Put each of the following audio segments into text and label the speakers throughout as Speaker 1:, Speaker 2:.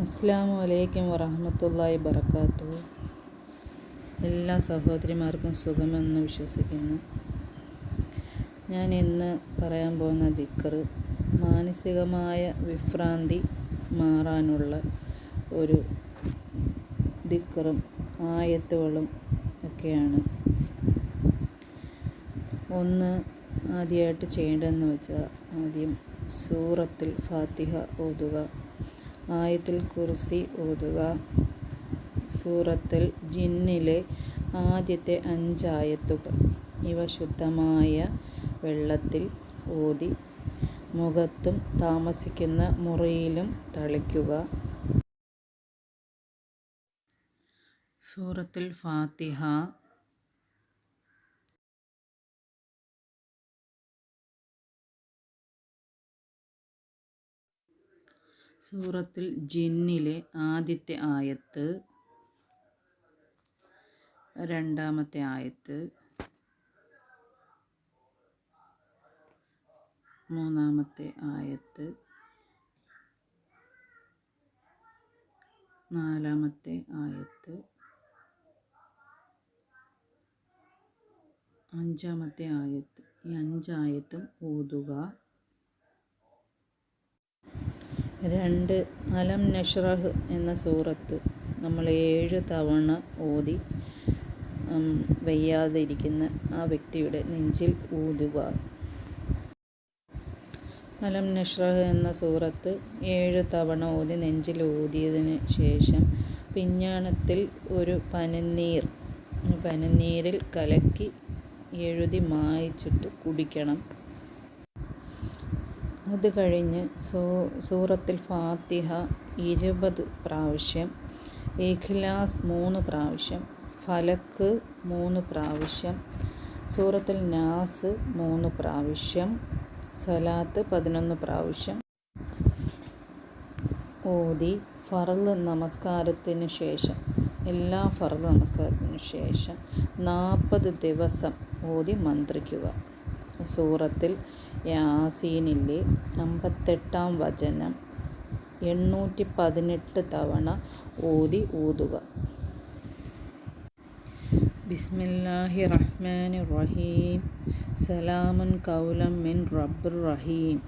Speaker 1: അസ്സലാമു അലൈക്കും വറഹ്മത്തുള്ളാഹി വബറകാതുഹു. എല്ലാ സഹോദരിമാർക്കും സുഖമെന്ന് വിശ്വസിക്കുന്നു. ഞാൻ ഇന്ന് പറയാൻ പോകുന്ന ദിക്ർ മാനസികമായ വിഭ്രാന്തി മാറാനുള്ള ഒരു ദിക്റും ആയത്തുകളും ഒക്കെയാണ്. ആദ്യമായിട്ട് ചെയ്യേണ്ടതെന്ന് വെച്ചാൽ ആദ്യം സൂറത്തുൽ ഫാത്തിഹ ഓതുക, ആയത്തുൽ കുർസി ഓതുക, സൂറത്തുൽ ജിന്നിലെ ആദ്യത്തെ 5 ആയത്തുകൾ ഇവ ശുദ്ധമായ വെള്ളത്തിൽ ഓതി മുഖത്തും താമസിക്കുന്ന മുറിയിലും തളിക്കുക. സൂറത്തുൽ ഫാത്തിഹ, സൂറത്തുൽ ജിന്നിലെ ആദ്യത്തെ ആയത്ത്, 2ാമത്തെ ആയത്ത്, 3ാമത്തെ ആയത്ത്, 4ാമത്തെ ആയത്ത്, 5ാമത്തെ ആയത്ത്. ഈ 5 ആയത്തും ഓതുക. 2 അലം നഷ്റഹ് എന്ന സൂറത്ത് നമ്മൾ 7 തവണ ഓതി വയ്യാതിരിക്കുന്ന ആ വ്യക്തിയുടെ നെഞ്ചിൽ ഊതുക. അലം നഷ്റഹ് എന്ന സൂറത്ത് 7 തവണ ഓതി നെഞ്ചിൽ ഊതിയതിന് ശേഷം പിഞ്ഞാണത്തിൽ ഒരു പനിനീരിൽ കലക്കി എഴുതി മായ്ച്ചിട്ട് കുടിക്കണം. അത് കഴിഞ്ഞ് സൂറത്തുൽ ഫാത്തിഹ 20 പ്രാവശ്യം, ഇഖ്ലാസ് 3 പ്രാവശ്യം, ഫലക്ക് 3 പ്രാവശ്യം, സൂറത്തുൽ നാസ് 3 പ്രാവശ്യം, സ്വലാത്ത് 11 പ്രാവശ്യം ഓതി ഫർള് നമസ്കാരത്തിന് ശേഷം, എല്ലാ ഫർള് നമസ്കാരത്തിനു ശേഷം 40 ദിവസം ഓതി മന്ത്രിക്കുക. സൂറത്തുൽ യാസീനിലെ 58ാം വചനം 818 തവണ ഊതുക. ബിസ്മില്ലാഹിർ റഹ്മാനിർ റഹീം, സലാമുൻ ഖൗലൻ മിൻ റബ്ബിർ റഹീം.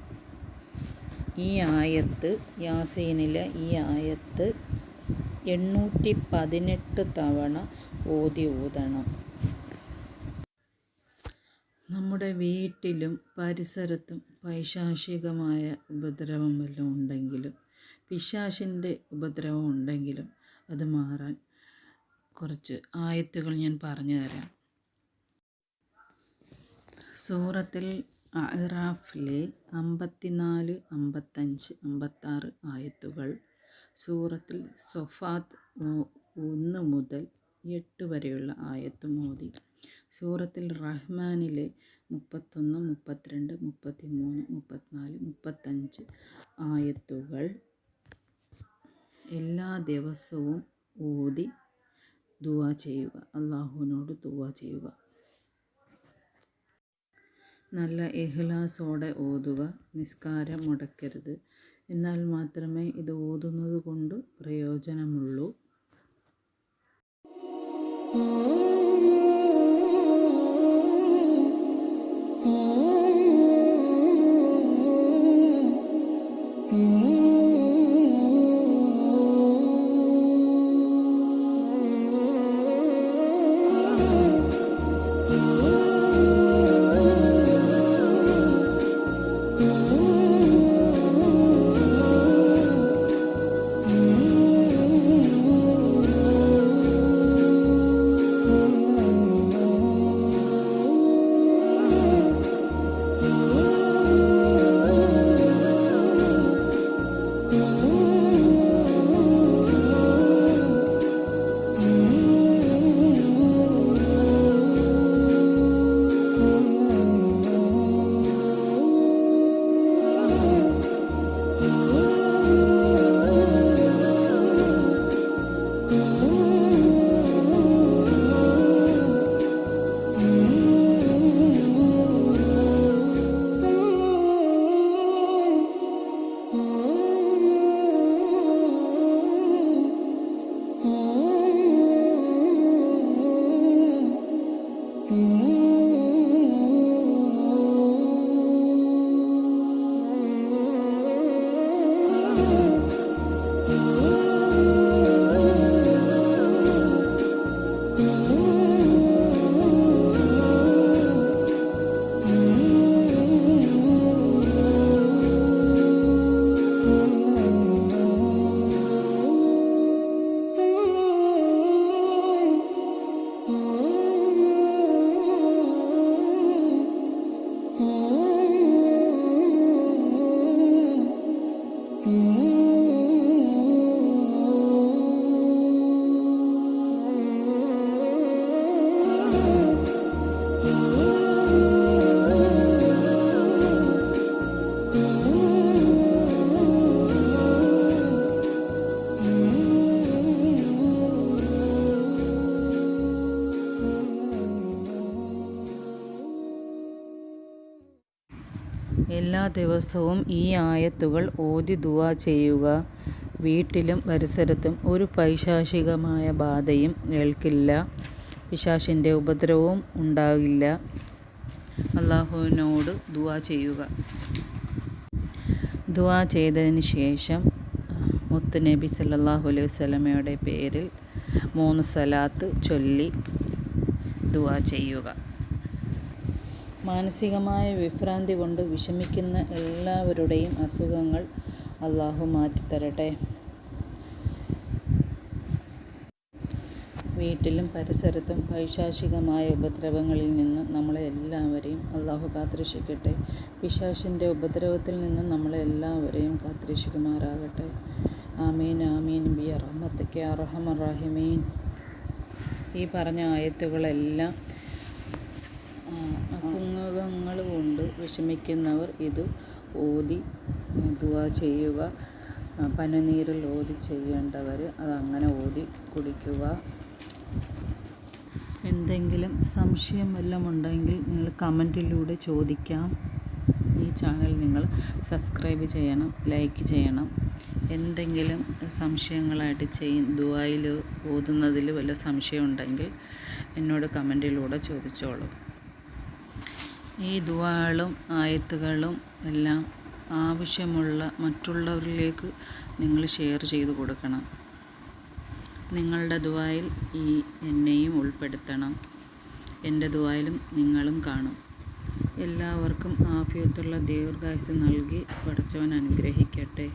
Speaker 1: ഈ ആയത്ത്, യാസീനിലെ ഈ ആയത്ത് 818 തവണ ഊതണം. നമ്മുടെ വീട്ടിലും പരിസരത്തും പൈശാചികമായ ഉപദ്രവം വല്ലതും ഉണ്ടെങ്കിലും, പിശാചിൻ്റെ ഉപദ്രവം ഉണ്ടെങ്കിലും അത് മാറാൻ കുറച്ച് ആയത്തുകൾ ഞാൻ പറഞ്ഞു തരാം. സൂറത്തുൽ അഅ്റാഫിലെ 54, 55, 56 ആയത്തുകൾ, സൂറത്തുൽ സൊഫാത്ത് 1 മുതൽ 8 വരെയുള്ള ആയത്തും ഓതി, സൂറത്തുൽ റഹ്മാനിലെ 31, 32, 33, 34, 35 ആയത്തുകൾ എല്ലാ ദിവസവും ഓതി ദുആ ചെയ്യുക, അല്ലാഹുവിനോട് ദുആ ചെയ്യുക. നല്ല ഇഖ്ലാസോടെ ഓതുക, നിസ്കാരം മുടക്കരുത്. എന്നാൽ മാത്രമേ ഇത് ഓതുന്നത് കൊണ്ട് പ്രയോജനമുള്ളൂ. എല്ലാ ദിവസവും ഈ ആയത്തുകൾ ഓതി ദുആ ചെയ്യുക. വീട്ടിലും പരിസരത്തും ഒരു പൈശാചികമായ ബാധയും ഏൽക്കില്ല. പിശാചിൻ്റെ ഉപദ്രവവും ഉണ്ടാകില്ല. അല്ലാഹുവിനോട് ദുആ ചെയ്യുക. ദുആ ചെയ്തതിന് ശേഷം മുത്തുനബി സല്ലല്ലാഹു അലൈഹി വസല്ലമയുടെ പേരിൽ 3 സ്വലാത്ത് ചൊല്ലി ദുആ ചെയ്യുക. മാനസികമായ വിഭ്രാന്തി കൊണ്ട് വിഷമിക്കുന്ന എല്ലാവരുടെയും അസുഖങ്ങൾ അല്ലാഹു മാറ്റിത്തരട്ടെ. വീട്ടിലും പരിസരത്തും പൈശാചികമായ ഉപദ്രവങ്ങളിൽ നിന്ന് നമ്മളെ എല്ലാവരെയും അല്ലാഹു കാത്തുരക്ഷിക്കട്ടെ. പിശാചിൻ്റെ ഉപദ്രവത്തിൽ നിന്ന് നമ്മളെ എല്ലാവരെയും കാത്തുരക്ഷിക്കുമാറാകട്ടെ. ആമീൻ ആമീൻ ബി റഹ്മത്തിക യാ അർഹമർ റഹീമീൻ. ഈ പറഞ്ഞ ആയത്തുകളെല്ലാം അസുഖങ്ങൾ കൊണ്ട് വിഷമിക്കുന്നവർ ഇത് ഓതി ദുആ ചെയ്യുക. പനിനീരിൽ ഓതി ചെയ്യേണ്ടവർ അതങ്ങനെ ഓതി കുടിക്കുക. എന്തെങ്കിലും സംശയം വല്ലതും ഉണ്ടെങ്കിൽ നിങ്ങൾ കമൻറ്റിലൂടെ ചോദിക്കാം. ഈ ചാനൽ നിങ്ങൾ സബ്സ്ക്രൈബ് ചെയ്യണം, ലൈക്ക് ചെയ്യണം. എന്തെങ്കിലും സംശയങ്ങളായിട്ട് ദുആയിൽ ഓതുന്നതിൽ വല്ല സംശയം ഉണ്ടെങ്കിൽ എന്നോട് കമൻറ്റിലൂടെ ചോദിച്ചോളൂ. ഈ ദുആകളും ആയത്തുകളും എല്ലാം ആവശ്യമുള്ള മറ്റുള്ളവരിലേക്ക് നിങ്ങൾ ഷെയർ ചെയ്ത് കൊടുക്കണം. നിങ്ങളുടെ ദുആയിൽ എന്നെയും ഉൾപ്പെടുത്തണം. എൻ്റെ ദുആയിലും നിങ്ങളും കാണും. എല്ലാവർക്കും ആഫിയത്തുള്ള ദീർഘായുസ്സ് നൽകി പടച്ചവൻ അനുഗ്രഹിക്കട്ടെ.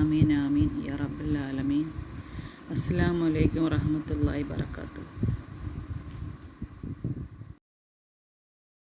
Speaker 1: ആമീൻ ആമീൻ യാ റബ്ബൽ ആലമീൻ. അസ്സലാമു അലൈക്കും വറഹ്മത്തുള്ളാഹി വബറകാതുഹു.